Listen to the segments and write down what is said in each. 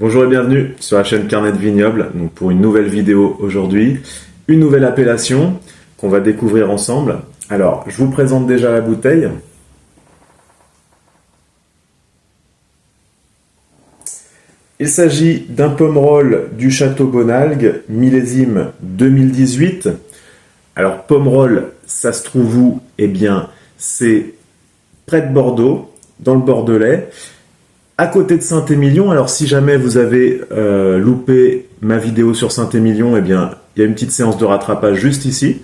Bonjour et bienvenue sur la chaîne Carnet de Vignoble, donc pour une nouvelle vidéo aujourd'hui, une nouvelle appellation qu'on va découvrir ensemble. Alors, je vous présente déjà la bouteille. Il s'agit d'un Pomerol du Château Bonalgue, millésime 2018. Alors, Pomerol, ça se trouve où? Eh bien, c'est près de Bordeaux, dans le Bordelais, à côté de Saint-Émilion. Alors, si jamais vous avez loupé ma vidéo sur Saint-Émilion, eh bien, il y a une petite séance de rattrapage juste ici.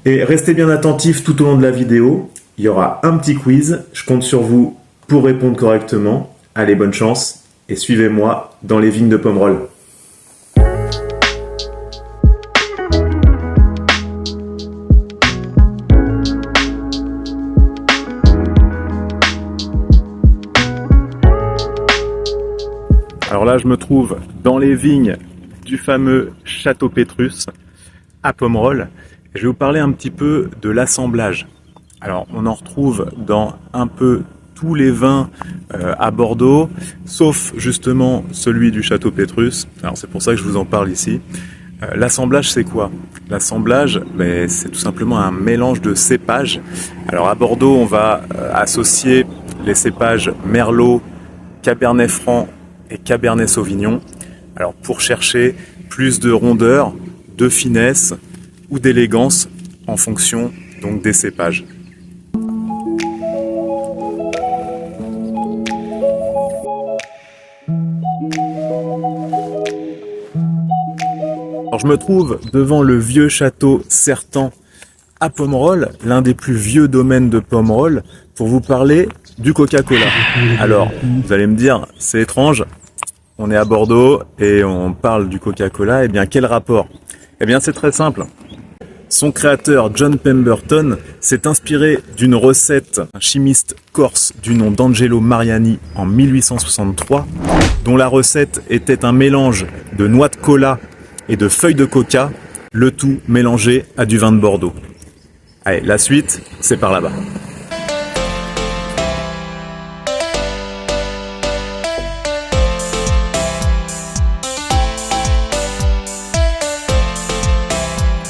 Et restez bien attentifs tout au long de la vidéo. Il y aura un petit quiz. Je compte sur vous pour répondre correctement. Allez, bonne chance et suivez-moi dans les vignes de Pomerol. Alors là, je me trouve dans les vignes du fameux Château Pétrus à Pomerol. Je vais vous parler un petit peu de l'assemblage. Alors, on en retrouve dans un peu tous les vins à Bordeaux, sauf justement celui du Château Pétrus. Alors, c'est pour ça que je vous en parle ici. L'assemblage, c'est quoi? L'assemblage, c'est tout simplement un mélange de cépages. Alors, à Bordeaux, on va associer les cépages Merlot, Cabernet Franc et Cabernet Sauvignon. Alors, pour chercher plus de rondeur, de finesse ou d'élégance en fonction donc des cépages. Alors, je me trouve devant le vieux château Certan à Pomerol, l'un des plus vieux domaines de Pomerol, pour vous parler du Coca-Cola. Alors, vous allez me dire, c'est étrange, on est à Bordeaux et on parle du Coca-Cola, eh bien quel rapport? Eh bien c'est très simple. Son créateur, John Pemberton, s'est inspiré d'une recette d'un chimiste corse du nom d'Angelo Mariani en 1863, dont la recette était un mélange de noix de cola et de feuilles de coca, le tout mélangé à du vin de Bordeaux. Allez, la suite, c'est par là-bas.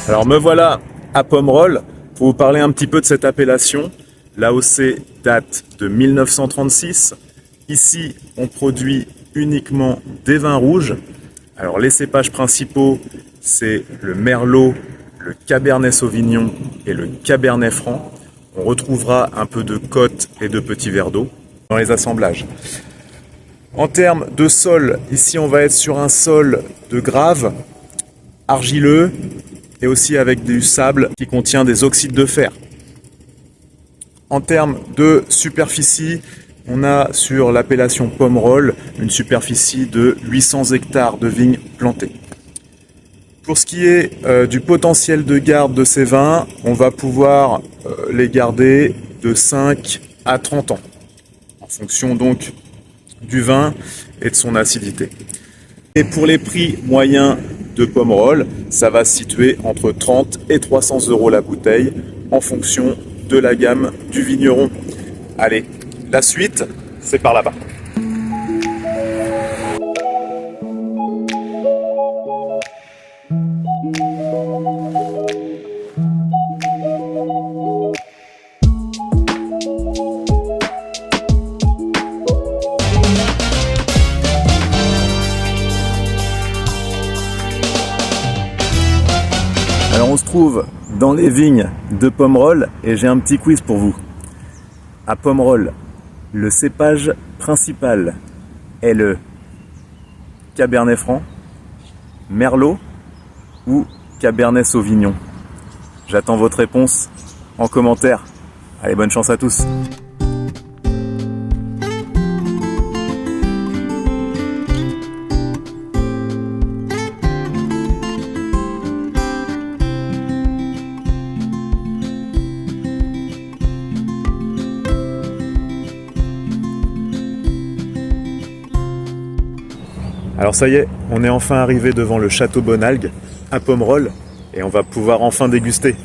Alors me voilà à Pomerol pour vous parler un petit peu de cette appellation. L'AOC date de 1936. Ici, on produit uniquement des vins rouges. Alors les cépages principaux, c'est le Merlot, le Cabernet Sauvignon et le Cabernet Franc. On retrouvera un peu de côte et de petits verres d'eau dans les assemblages. En termes de sol, ici on va être sur un sol de grave, argileux, et aussi avec du sable qui contient des oxydes de fer. En termes de superficie, on a sur l'appellation Pomerol une superficie de 800 hectares de vignes plantées. Pour ce qui est du potentiel de garde de ces vins, on va pouvoir les garder de 5 à 30 ans, en fonction donc du vin et de son acidité. Et pour les prix moyens de Pomerol, ça va se situer entre 30 et 300 € la bouteille en fonction de la gamme du vigneron. Allez, la suite, c'est par là-bas. Alors on se trouve dans les vignes de Pomerol et j'ai un petit quiz pour vous. À Pomerol, le cépage principal est le Cabernet Franc, Merlot ou Cabernet Sauvignon. J'attends votre réponse en commentaire. Allez, bonne chance à tous. Alors ça y est, on est enfin arrivé devant le Château Bonalgue à Pomerol et on va pouvoir enfin déguster.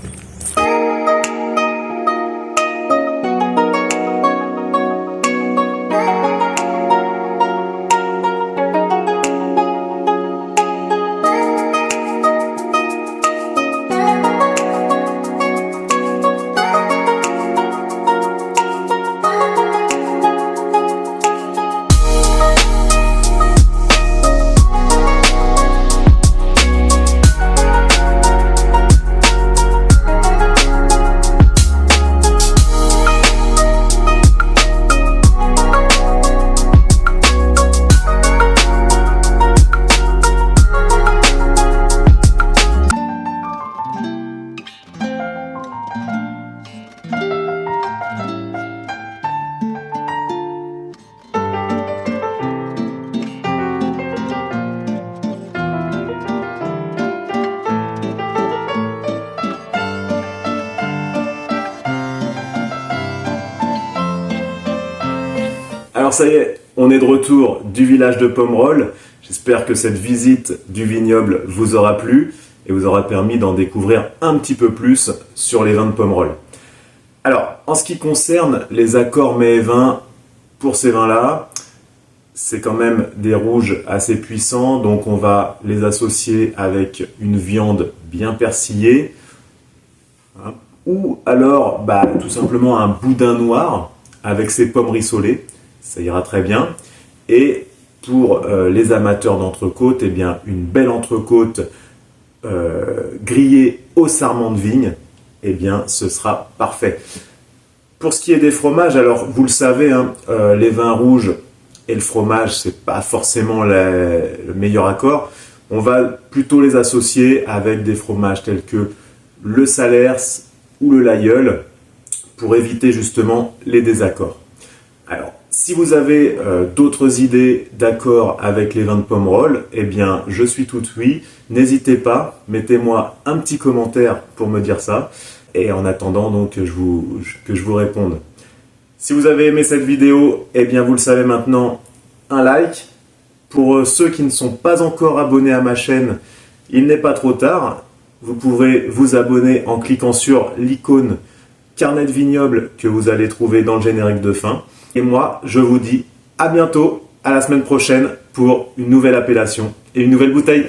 Alors ça y est, on est de retour du village de Pomerol. J'espère que cette visite du vignoble vous aura plu et vous aura permis d'en découvrir un petit peu plus sur les vins de Pomerol. Alors, en ce qui concerne les accords mets et vins, pour ces vins-là, c'est quand même des rouges assez puissants, donc on va les associer avec une viande bien persillée, hein, ou alors tout simplement un boudin noir avec ses pommes rissolées, ça ira très bien. Et pour les amateurs d'entrecôte, eh bien une belle entrecôte grillée au sarment de vigne, eh bien ce sera parfait. Pour ce qui est des fromages, alors vous le savez, hein, les vins rouges et le fromage, c'est pas forcément le meilleur accord. On va plutôt les associer avec des fromages tels que le Salers ou le Lagueule pour éviter justement les désaccords. Alors, si vous avez d'autres idées d'accords avec les vins de Pomerol, eh bien, je suis tout oui. N'hésitez pas, mettez-moi un petit commentaire pour me dire ça. Et en attendant donc que je vous réponde. Si vous avez aimé cette vidéo, eh bien vous le savez maintenant, un like. Pour ceux qui ne sont pas encore abonnés à ma chaîne, il n'est pas trop tard. Vous pourrez vous abonner en cliquant sur l'icône carnet de vignoble que vous allez trouver dans le générique de fin. Et moi, je vous dis à bientôt, à la semaine prochaine pour une nouvelle appellation et une nouvelle bouteille.